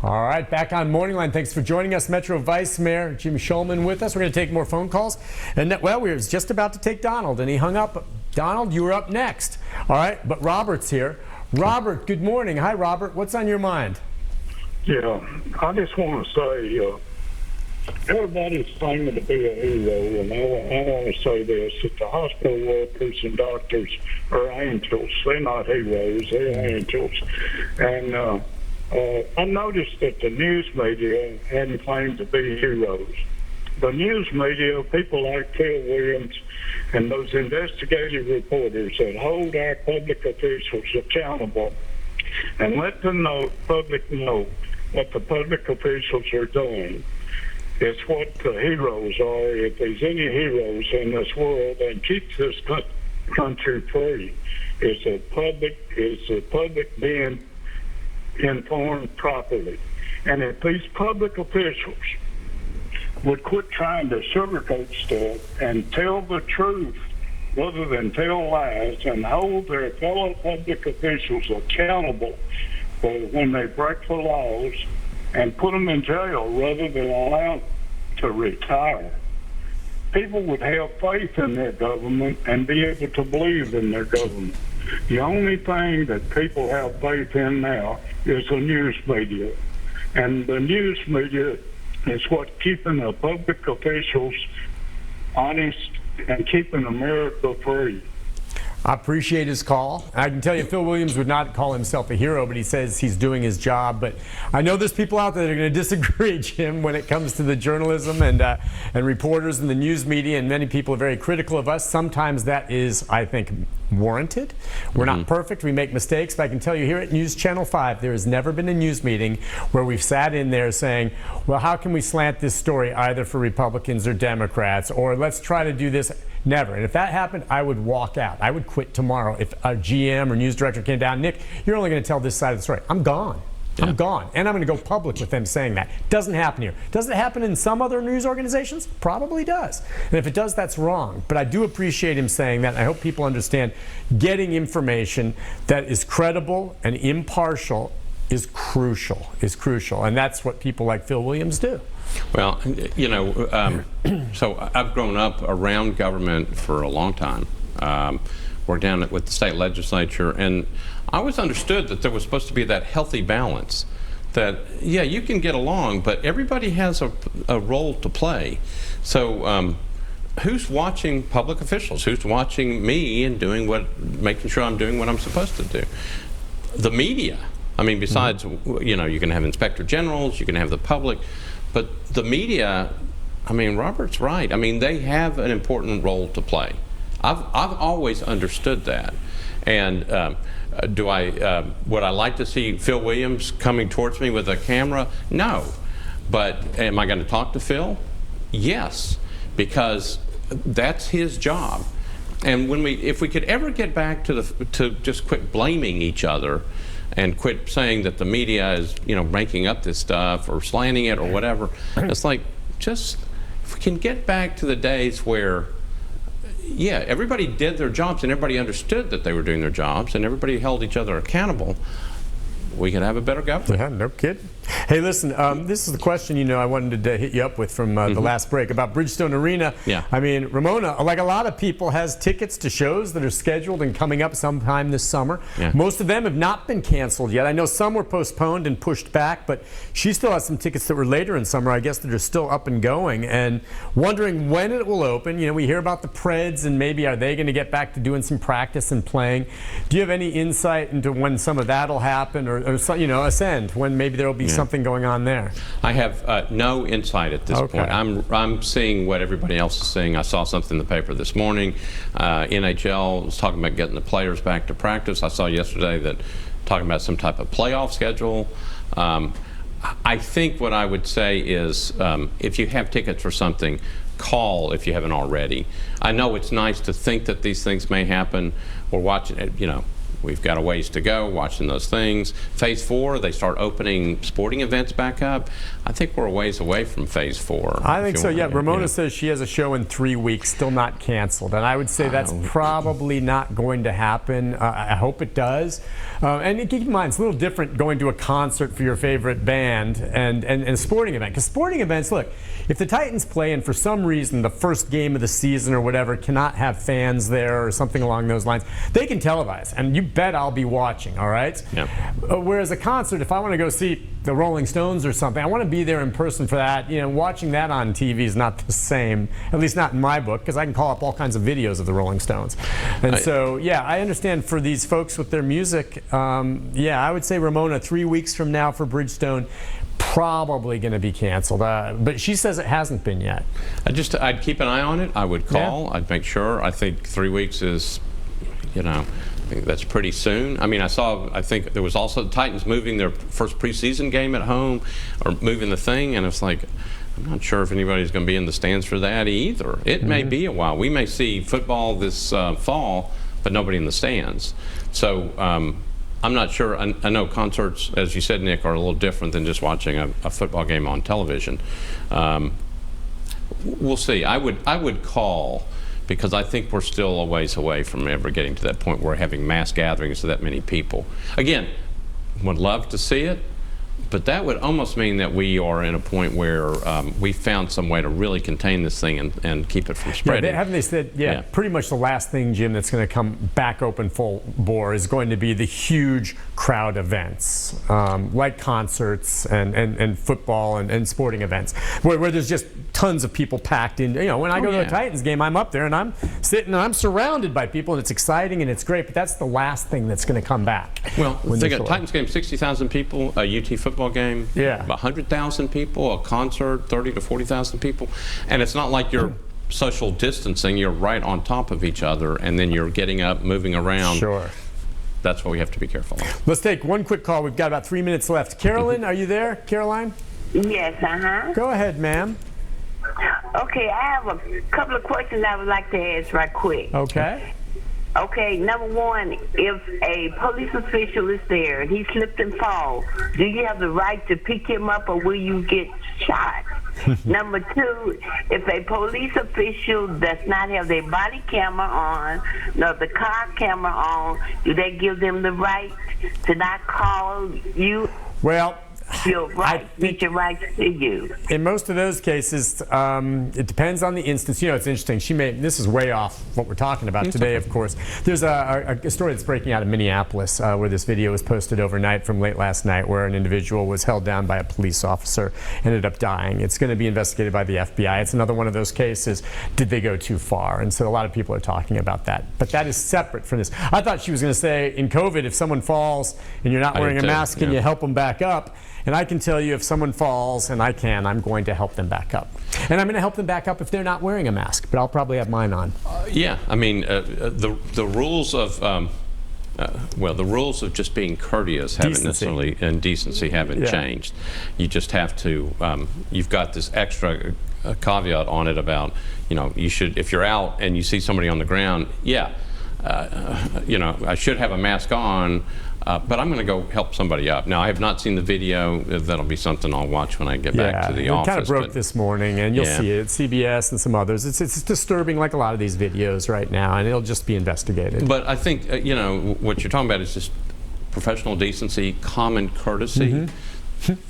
All right, back on Morning Line. Thanks for joining us. Metro Vice Mayor Jim Shulman with us. We're going to take more phone calls. And well, we were just about to take Donald, and he hung up. Donald, you were up next. All right, but Robert's here. Robert, good morning. Hi, Robert. What's on your mind? Yeah, I just want to say, everybody's claiming to be a hero, and I want to say this, that the hospital workers and doctors are angels. They're not heroes, they're angels. And I noticed that the news media hadn't claimed to be heroes. The news media, people like Phil Williams and those investigative reporters that hold our public officials accountable and let the public know what the public officials are doing. It's what the heroes are. If there's any heroes in this world and keeps this country free, is the public being informed properly. And if these public officials would quit trying to sugarcoat stuff and tell the truth rather than tell lies and hold their fellow public officials accountable for when they break the laws and put them in jail rather than allow them to retire, people would have faith in their government and be able to believe in their government. The only thing that people have faith in now is the news media. And the news media is what's keeping the public officials honest and keeping America free. I appreciate his call. I can tell you Phil Williams would not call himself a hero, but he says he's doing his job. But I know there's people out there that are going to disagree, Jim, when it comes to the journalism and reporters and the news media, and many people are very critical of us. Sometimes that is, I think, warranted. We're not perfect. We make mistakes. But I can tell you here at News Channel 5, there has never been a news meeting where we've sat in there saying, well, how can we slant this story either for Republicans or Democrats, or let's try to do this. Never. And if that happened, I would walk out. I would quit tomorrow. If a GM or news director came down, Nick, you're only going to tell this side of the story. I'm gone. Yeah. I'm gone. And I'm going to go public with them saying that. Doesn't happen here. Does it happen in some other news organizations? Probably does. And if it does, that's wrong. But I do appreciate him saying that. I hope people understand getting information that is credible and impartial is crucial. And that's what people like Phil Williams do. Well, you know, so I've grown up around government for a long time. Worked down with the state legislature, and I always understood that there was supposed to be that healthy balance. That, yeah, you can get along, but everybody has a role to play. So who's watching public officials? Who's watching me and making sure I'm doing what I'm supposed to do? The media. I mean, besides, you know, you can have inspector generals, you can have the public. But the media, I mean, Robert's right. I mean, they have an important role to play. I've always understood that. And would I like to see Phil Williams coming towards me with a camera? No. But am I going to talk to Phil? Yes, because that's his job. And if we could ever get back to just quit blaming each other and quit saying that the media is, you know, making up this stuff or slanting it or whatever. It's like, just, if we can get back to the days where, yeah, everybody did their jobs and everybody understood that they were doing their jobs and everybody held each other accountable, we could have a better government. Yeah, no kidding. Hey, listen, this is the question, you know, I wanted to hit you up with from the last break about Bridgestone Arena. Yeah. I mean, Ramona, like a lot of people, has tickets to shows that are scheduled and coming up sometime this summer. Yeah. Most of them have not been canceled yet. I know some were postponed and pushed back, but she still has some tickets that were later in summer, I guess, that are still up and going, and wondering when it will open. You know, we hear about the Preds, and maybe are they going to get back to doing some practice and playing? Do you have any insight into when some of that will happen, or you know, Ascend, when maybe there will be something going on there? I have no insight at this point. I'm seeing what everybody else is seeing. I saw something in the paper this morning. NHL was talking about getting the players back to practice. I saw yesterday that talking about some type of playoff schedule. I think what I would say is if you have tickets for something, call if you haven't already. I know it's nice to think that these things may happen. We're watching it, you know, We've got a ways to go watching those things. Phase 4, they start opening sporting events back up. I think we're a ways away from Phase 4. I think so, yeah. Ramona says she has a show in 3 weeks, still not canceled. And I would say that's probably not going to happen. I hope it does. And keep in mind, it's a little different going to a concert for your favorite band and a sporting event. Because sporting events, look, if the Titans play and for some reason the first game of the season or whatever cannot have fans there or something along those lines, they can televise. And you bet I'll be watching, all right? Yeah. Whereas a concert, if I want to go see the Rolling Stones or something, I want to be there in person for that. You know, watching that on TV is not the same, at least not in my book, because I can call up all kinds of videos of the Rolling Stones. And so, yeah, I understand for these folks with their music, yeah, I would say Ramona, 3 weeks from now for Bridgestone, probably going to be canceled. But she says it hasn't been yet. I'd keep an eye on it. I would call. Yeah. I'd make sure. I think 3 weeks is, you know, I think that's pretty soon. I mean, I think there was also the Titans moving their first preseason game at home, or moving the thing, and it's like, I'm not sure if anybody's going to be in the stands for that either. It may be a while. We may see football this fall, but nobody in the stands. So I'm not sure. I know concerts, as you said, Nick, are a little different than just watching a football game on television. We'll see. I would call, because I think we're still a ways away from ever getting to that point where we're having mass gatherings of that many people. Again, would love to see it, but that would almost mean that we are in a point where we found some way to really contain this thing and keep it from spreading. Yeah, haven't they said, pretty much the last thing, Jim, that's going to come back open full bore is going to be the huge crowd events, like concerts and football and sporting events, where there's just tons of people packed in. You know, when I go to a Titans game, I'm up there and I'm sitting and I'm surrounded by people, and it's exciting and it's great, but that's the last thing that's going to come back. Well, think a Titans game, 60,000 people, a UT football game, 100,000 people, a concert, 30 to 40,000 people, and it's not like you're social distancing. You're right on top of each other, and then you're getting up, moving around. Sure. That's what we have to be careful of. Let's take one quick call. We've got about 3 minutes left. Carolyn, are you there? Caroline? Yes, Go ahead, ma'am. Okay, I have a couple of questions I would like to ask right quick. Okay. Okay, number one, if a police official is there and he slipped and fall, do you have the right to pick him up, or will you get shot? Number two, if a police official does not have their body camera on, nor the car camera on, do they give them the right to not call you? Well, Your right, reach your rights to you. in most of those cases, it depends on the instance. You know, it's interesting. This is way off what we're talking about today, of course. There's a story that's breaking out in Minneapolis where this video was posted overnight from late last night, where an individual was held down by a police officer, ended up dying. It's going to be investigated by the FBI. It's another one of those cases. Did they go too far? And so a lot of people are talking about that. But that is separate from this. I thought she was going to say, in COVID, if someone falls and you're not wearing a mask, can you help them back up? And I can tell you, if someone falls, and I'm going to help them back up. And I'm going to help them back up if they're not wearing a mask, but I'll probably have mine on. Yeah, I mean, the rules of the rules of just being courteous haven't necessarily, and decency haven't changed. You just have to. You've got this extra caveat on it about, you know, you should, if you're out and you see somebody on the ground, you know, I should have a mask on. But I'm going to go help somebody up. Now, I have not seen the video. That'll be something I'll watch when I get back to the office. It kind of broke this morning, and you'll see it. CBS and some others. It's disturbing, like a lot of these videos right now, and it'll just be investigated. But I think, you know, what you're talking about is just professional decency, common courtesy.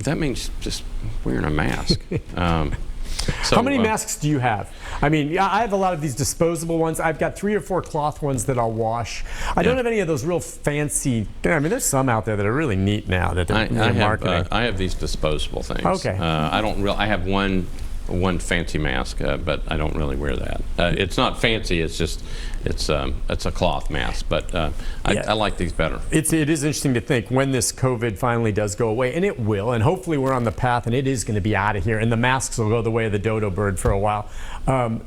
That means just wearing a mask. How many masks do you have? I mean, I have a lot of these disposable ones. I've got 3 or 4 cloth ones that I'll wash. I don't have any of those real fancy. I mean, there's some out there that are really neat now that they're marketing. I have these disposable things. Okay. I have one fancy mask, but I don't really wear that. It's not fancy. It's just it's a cloth mask. But I like these better. It is interesting to think when this COVID finally does go away, and it will, and hopefully we're on the path, and it is going to be out of here, and the masks will go the way of the dodo bird for a while.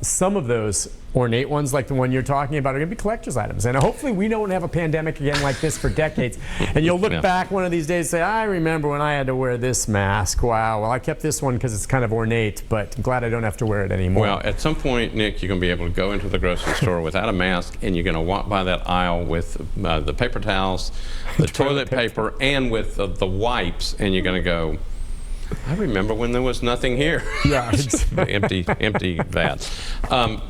Some of those ornate ones, like the one you're talking about, are going to be collector's items. And hopefully we don't have a pandemic again like this for decades. And you'll look back one of these days and say, I remember when I had to wear this mask. Wow, well, I kept this one because it's kind of ornate, but I'm glad I don't have to wear it anymore. Well, at some point, Nick, you're going to be able to go into the grocery store without a mask mask, and you're going to walk by that aisle with the paper towels, the toilet paper, and with the wipes, and you're going to go, I remember when there was nothing here. Yeah. empty vats.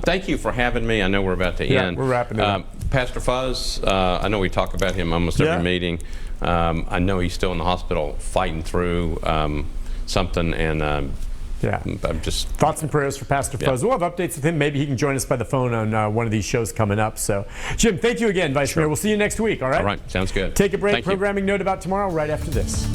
Thank you for having me. I know we're about to end. We're wrapping it up. Pastor Fuzz, I know we talk about him almost every meeting. I know he's still in the hospital fighting through something, and I'm just... Thoughts and prayers for Pastor Fuzz. We'll have updates with him. Maybe he can join us by the phone on one of these shows coming up. So, Jim, thank you again, Vice Mayor. We'll see you next week, all right? All right, sounds good. Take a break. Thank you. Programming note about tomorrow right after this.